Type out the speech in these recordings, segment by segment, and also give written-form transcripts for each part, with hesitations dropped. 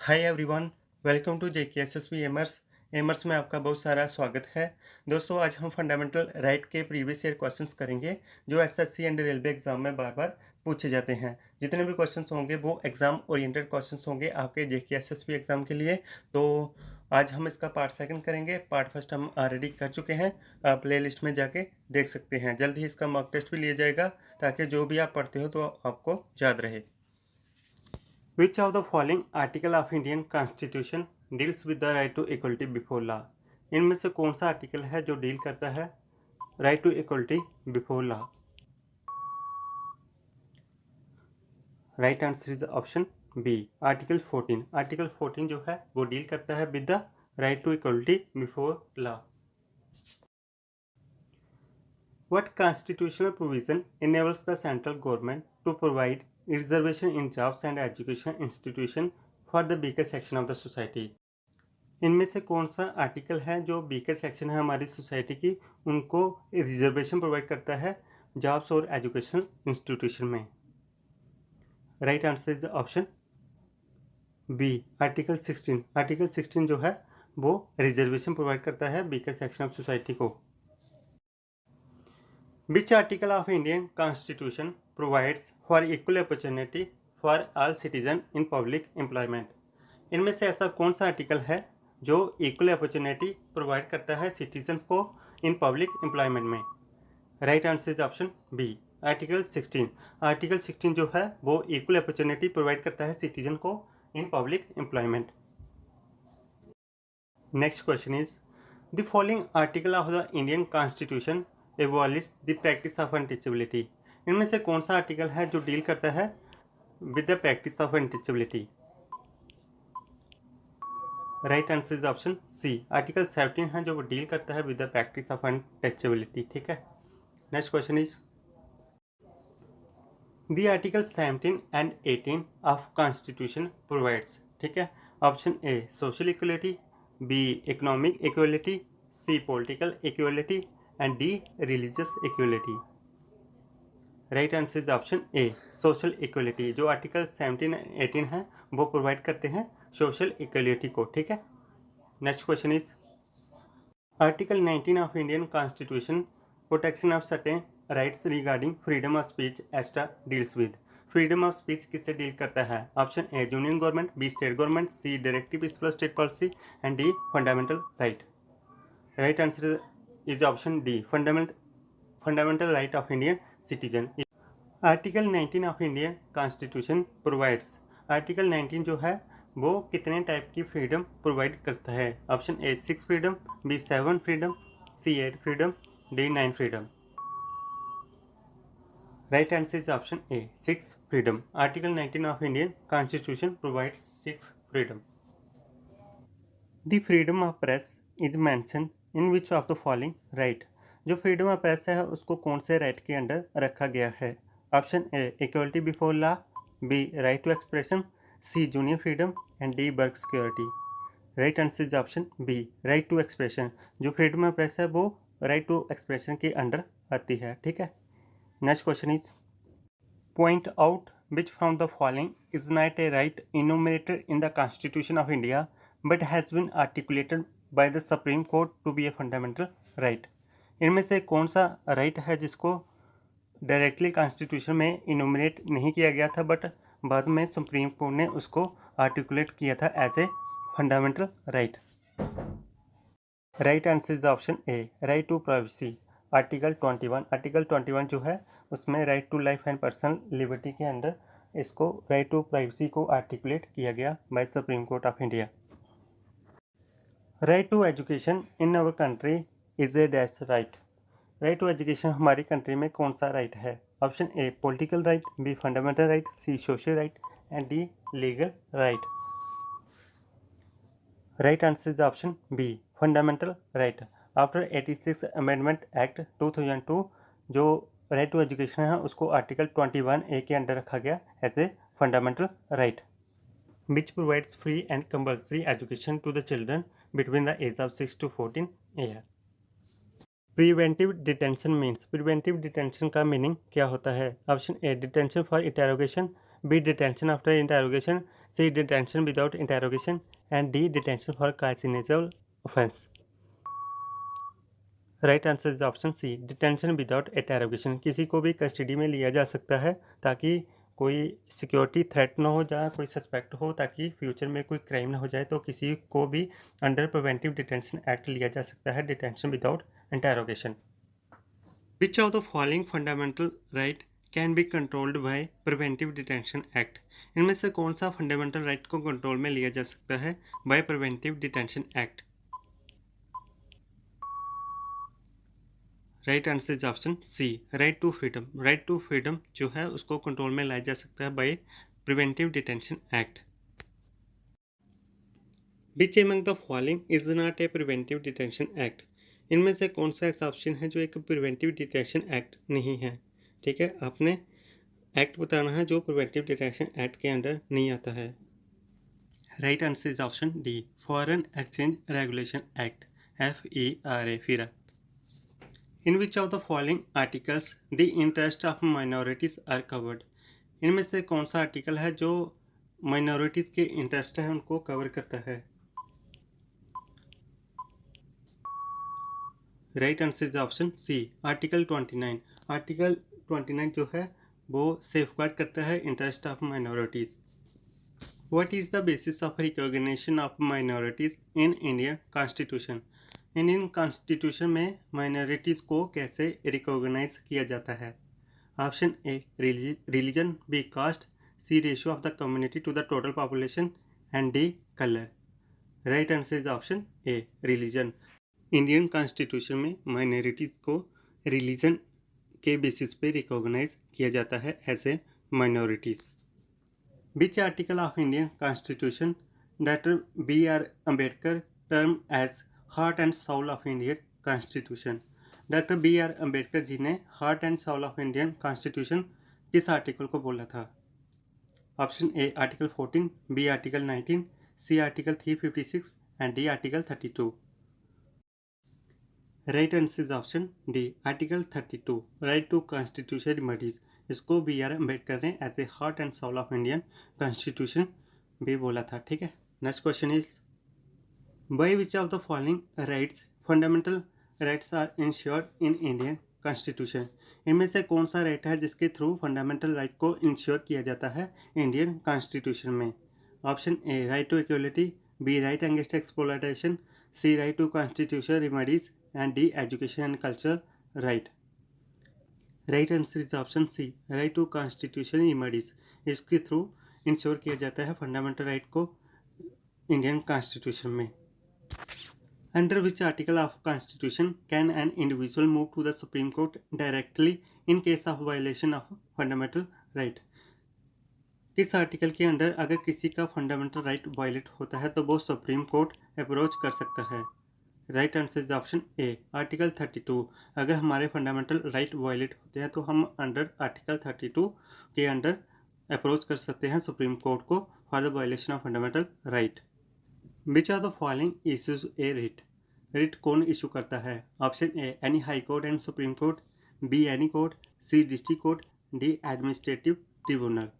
Hi everyone, welcome to JKSSB aimers. Aimers में आपका बहुत सारा स्वागत है। दोस्तों, आज हम फंडामेंटल राइट के प्रीवियस ईयर क्वेश्चंस करेंगे जो एसएससी एंड रेलवे एग्जाम में बार बार पूछे जाते हैं। जितने भी क्वेश्चंस होंगे वो एग्जाम ओरिएंटेड क्वेश्चंस होंगे आपके जेकेएसएसबी एग्जाम के लिए। तो आज हम इसका पार्ट सेकंड करेंगे। पार्ट फर्स्ट हम ऑलरेडी कर चुके हैं, आप प्ले लिस्ट में जाके देख सकते हैं। जल्द ही इसका मॉक टेस्ट भी लिया जाएगा ताकि जो भी आप पढ़ते हो तो आपको याद रहे। Which of the following article of Indian Constitution deals with the right to equality before law? इनमें से कौन सा आर्टिकल है जो डील करता है right to equality before law? Right answer is option B, article 14। Article 14 जो है वो डील करता है with the right to equality before law. What constitutional provision enables the central government to provide reservation in jobs and education institution for the weaker section of the society? इनमें से कौन सा article है जो weaker section है हमारी society की उनको रिजर्वेशन प्रोवाइड करता है जॉब्स और एजुकेशन इंस्टीट्यूशन में? Right answer is option B, article 16। Article 16 जो है वो रिजर्वेशन प्रोवाइड करता है वीकर सेक्शन ऑफ सोसाइटी को। Which article of Indian Constitution provides for equal opportunity for all citizens in public employment? इनमें से ऐसा कौन सा आर्टिकल है जो इक्वल अपॉर्चुनिटी प्रोवाइड करता है सिटीजन्स को इन पब्लिक एम्प्लॉयमेंट में? Right answer is option B, article 16। Article 16 जो है वो इक्वल अपॉर्चुनिटी प्रोवाइड करता है सिटीजन को in public employment. Next question is the following article of the Indian constitution abolish the practice of untouchability? इनमें से कौन सा आर्टिकल है जो डील करता है with the practice of untouchability? Right answer is option C, article 17 है जो वो डील करता है with the practice of untouchability. ठीक है, next question is the article 17 and 18 of constitution provides. ठीक है, option A social equality, B economic equality, C political equality and D religious equality. Right answer is option A social equality. जो article 17 18 है वो provide करते हैं social equality को। ठीक है, next question is article 19 of Indian constitution protection of certain rights regarding freedom of speech as it deals with. Freedom of speech किससे deal करता है? Option A union government, B state government, C directive principle state policy and D fundamental right. Right answer is option D, fundamental right of Indian citizen. Article 19 of Indian Constitution provides, article 19 जो है वो कितने type की freedom provide करता है? Option A 6 freedom, B 7 freedom, C 8 freedom, D 9 freedom. Right answer is option A 6 freedom. Article 19 of Indian constitution provides 6 freedom. The freedom of press is mention in which of the following right? जो freedom of press है उसको कौन से right के under रखा गया है? Option A equality before law, B right to expression, C junior freedom and D work security. Right answer is option B right to expression. जो फ्रीडम ऑफ प्रेस है वो राइट टू एक्सप्रेशन के under आती है। ठीक है, next question is point out which from the following is not a right enumerated in the constitution of India but has been articulated by the supreme court to be a fundamental right? इनमें से कौन सा right है जिसको directly constitution में innominate नहीं किया गया था बट बाद में सुप्रीम कोर्ट ने उसको आर्टिकुलेट किया था as a fundamental right? Right answer is option A right to privacy. Article 21। Article 21 जो है उसमें right to life and personal liberty के अंडर इसको राइट टू प्राइवेसी को आर्टिकुलेट किया गया by supreme court of India. Right to education in our country is a dash right? Right to education हमारी country में कौन सा राइट है? Option A political right, B fundamental right, C social right and D legal right. Right answer is option B fundamental right. After 86 amendment act 2002 जो right to education है उसको article 21 ए के under रखा गया as a fundamental right, which provides free and compulsory education to the children between the age of 6 to 14 year. Preventive detention means, preventive detention का meaning क्या होता है? Option A detention for interrogation, B detention after interrogation, C. Detention without interrogation, and D. Detention for cognizable offense. Right answer is option C, detention without interrogation. किसी को भी custody में लिया जा सकता है ताकि कोई सिक्योरिटी थ्रेट ना हो, जहाँ कोई सस्पेक्ट हो, ताकि फ्यूचर में कोई क्राइम ना हो जाए, तो किसी को भी अंडर प्रिवेंटिव डिटेंशन एक्ट लिया जा सकता है, detention without interrogation. Which of the following fundamental right can be controlled by preventive detention act? इनमें से कौन सा फंडामेंटल राइट को कंट्रोल में लिया जा सकता है by preventive detention act? Right answer is option C, right to freedom. Right to freedom जो है उसको कंट्रोल में लाया जा सकता है by preventive detention act. Which among the following is not a preventive detention act? इनमें से कौन सा ऐसा ऑप्शन है जो एक प्रिवेंटिव डिटेंशन एक्ट नहीं है? ठीक है, आपने एक्ट बताना है जो प्रिवेंटिव डिटेंशन एक्ट के अंडर नहीं आता है। Right answer is option D, foreign exchange regulation act, FERA, FIRA। In which of the following articles the interest of minorities are covered? इनमें से कौन सा आर्टिकल है जो माइनॉरिटीज के इंटरेस्ट है उनको कवर करता है? Right answer is option C, article 29। Article 29 जो है वो सेफगार्ड करता है interest of minorities. What is the basis of recognition of minorities in Indian constitution? Indian constitution में माइनॉरिटीज़ को कैसे रिकॉग्नाइज किया जाता है? Option A, religion, B caste, C ratio of the community to the total population, and D colour. Right answer is option A, religion. Indian constitution में minorities को religion के basis पे रिकॉग्नाइज किया जाता है as a minorities. Which article of Indian constitution doctor BR Ambedkar term as heart and soul of Indian constitution? Doctor BR Ambedkar ji ने heart and soul of Indian constitution किस article को बोला था? Option A, article 14, B article 19, C article 356, and D article 32। Right answer is option D, article 32, right to constitution remedies. इसको BR Ambedkar ने as a heart and soul of Indian constitution भी बोला था। ठीक है, next question is by which of the following rights fundamental rights are ensured in Indian Constitution? इनमें से कौन सा राइट है जिसके थ्रू फंडामेंटल राइट को इंश्योर किया जाता है इंडियन कॉन्स्टिट्यूशन में? Option A, right to equality, B right against exploitation, C right to constitution remedies, and D education and cultural right. Right answer is option C, right to constitution remedies. इसके through ensure किया जाता है fundamental right को Indian constitution में। Under which article of Constitution can an individual move to the Supreme Court directly in case of violation of fundamental right? किस article के under अगर किसी का फंडामेंटल राइट वायलेट होता है तो वो सुप्रीम कोर्ट अप्रोच कर सकता है? Right answer is option A, article 32। अगर हमारे फंडामेंटल राइट वायलेट होते हैं तो हम अंडर आर्टिकल 32 के अंडर अप्रोच कर सकते हैं सुप्रीम कोर्ट को for the violation of fundamental right. Which are the following issues a writ? Writ कौन इशू करता है? Option A, any high court and supreme court, B any court, C district court, D administrative tribunal.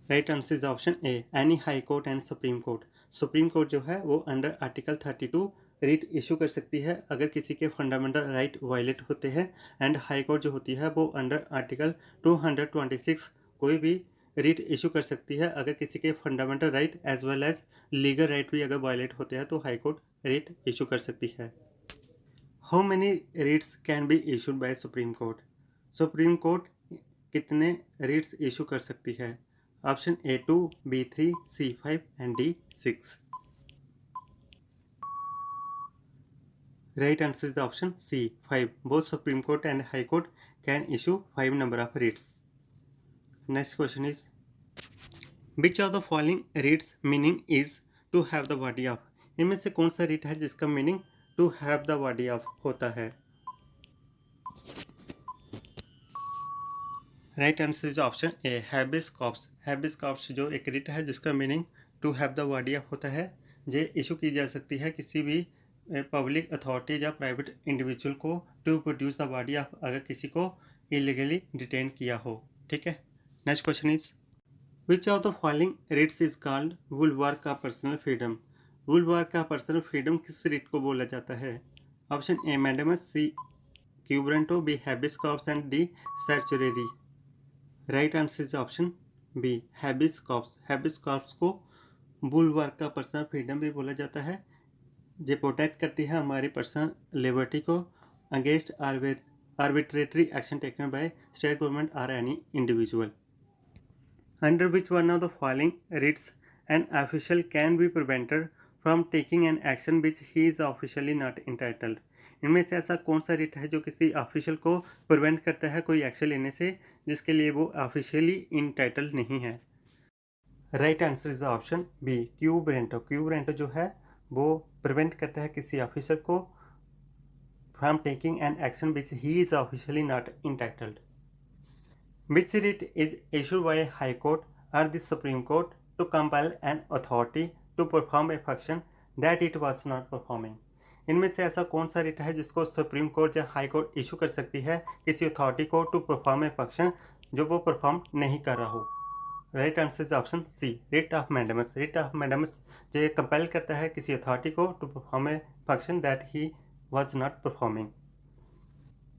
Right answer is option A, any high court and supreme court. Supreme court जो है वो under article 32 writ issue कर सकती है अगर किसी के fundamental right violate होते हैं, एंड हाई कोर्ट जो होती है वो अंडर आर्टिकल 226 कोई भी रिट इशू कर सकती है अगर किसी के fundamental right as well as legal right भी अगर वायलेट होते हैं तो हाई कोर्ट रिट इशू कर सकती है। How many writs can be issued by supreme court? Supreme court कितने रिट्स इशू कर सकती है? Option A 2, B 3, C 5, and D 6। Right answer is option C, 5। Both supreme court and high court can issue 5 number of writs. Next question is which of the following writs meaning is to have the body of? इनमें से कौन सा writ है जिसका meaning to have the body of होता है? Right answer is option A, habeas corpus. Habeas corpus जो एक रिट है जिसका meaning to have the body of होता है, ये इशू की जा सकती है किसी भी पब्लिक अथॉरिटी या प्राइवेट इंडिविजुअल को to produce the body of अगर किसी को इलीगली डिटेन किया हो। ठीक है, next question is which of the following writs is called bulwark of personal freedom? Bulwark of personal freedom किस रिट को बोला जाता है? Option A mandamus, C quo warranto, B habeas corpus and D certiorari. Right answer is option B habeas corpus. Habeas corpus को बुलवार्क का personal freedom भी बोला जाता है। ये प्रोटेक्ट करती है हमारी पर्सनल लिबर्टी को against arbitrary action taken by state government और any individual. Under which one of the following writs an official can be prevented from taking an action which he is officially not entitled? इनमें से ऐसा कौन सा writ है जो किसी official को प्रिवेंट करता है कोई एक्शन लेने से जिसके लिए वो ऑफिशियली इंटाइटल्ड नहीं है? Right answer is option B quo warranto. Quo warranto जो है वो प्रिवेंट करता है किसी ऑफिसर को from taking an action which he is officially not entitled. Which writ is issued by a High Court or the Supreme Court to compel an authority to perform a function that it was not performing? इनमें से ऐसा कौन सा writ है जिसको supreme court या high court issue कर सकती है किसी अथॉरिटी को टू परफॉर्म ए फंक्शन जो वो परफॉर्म नहीं कर रहा हो? Right answer is option C writ of mandamus. Writ of mandamus जो ये कंपेल करता है किसी अथॉरिटी को to perform a function that he was not performing.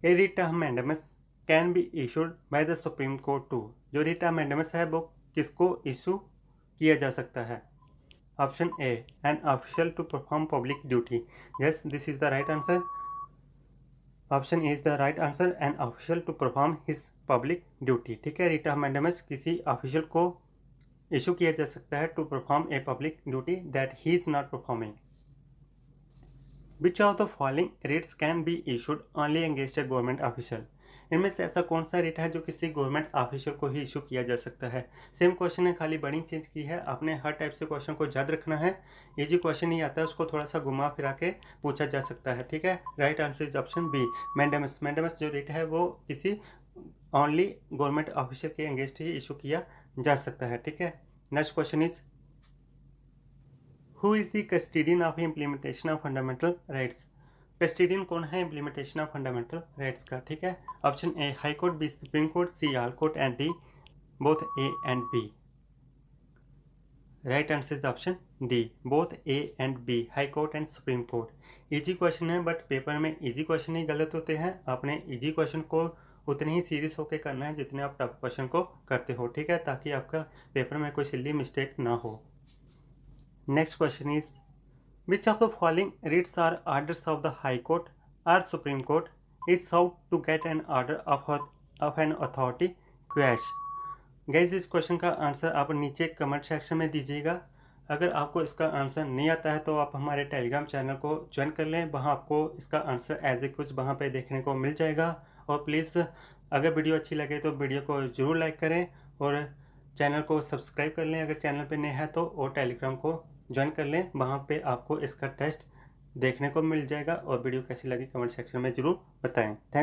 A writ of mandamus can be issued by the supreme court to. जो writ of mandamus है वो किसको इशू किया जा सकता है? Option A an official to perform public duty. Yes this is the right answer. Option A is the right answer, an official to perform his public duty. ठीक है, writ of mandamus किसी official को issue किया जा सकता है to perform a public duty that he is not performing. Which of the following writs can be issued only against a government official? इनमें से ऐसा कौन सा रिट है जो किसी गवर्नमेंट ऑफिशियल को ही इशू किया जा सकता है? सेम क्वेश्चन है, खाली बड़ी चेंज की है। आपने हर टाइप से क्वेश्चन को याद रखना है। ये जो क्वेश्चन नहीं आता है उसको थोड़ा सा घुमा फिरा के पूछा जा सकता है। ठीक है, right answer is option B mandamus. Mandamus जो रिट है वो किसी ओनली गवर्नमेंट ऑफिशियल के अगेंस्ट ही इशू किया जा सकता है। ठीक है, next question is who is the custodian of implementation of fundamental rights? Custodian कौन है इम्प्लीमेंटेशन ऑफ फंडामेंटल राइट्स का? ठीक है, option A high court, B supreme court, C all court and D both A and B. Right answer is option D both A and B, high court and supreme court. Easy question है but paper में easy question ही गलत होते हैं। आपने easy question को उतने ही serious होकर करना है जितने आप टफ क्वेश्चन को करते हो। ठीक है, ताकि आपका पेपर में कोई सिली मिस्टेक ना हो। Next question is which of the following writs or orders of the High Court or Supreme Court is sought to get an order of an authority quash? Guys इस question का answer आप नीचे comment section में दीजिएगा। अगर आपको इसका answer नहीं आता है तो आप हमारे टेलीग्राम चैनल को ज्वाइन कर लें, वहाँ आपको इसका आंसर एज ए कुछ वहाँ पे देखने को मिल जाएगा। और प्लीज़ अगर वीडियो अच्छी लगे तो वीडियो को ज़रूर लाइक करें और चैनल को सब्सक्राइब कर लें अगर चैनल पे नए हैं तो, और टेलीग्राम को ज्वाइन कर लें, वहाँ पे आपको इसका टेस्ट देखने को मिल जाएगा। और वीडियो कैसी लगी कमेंट सेक्शन में ज़रूर बताएं। थैंक्स।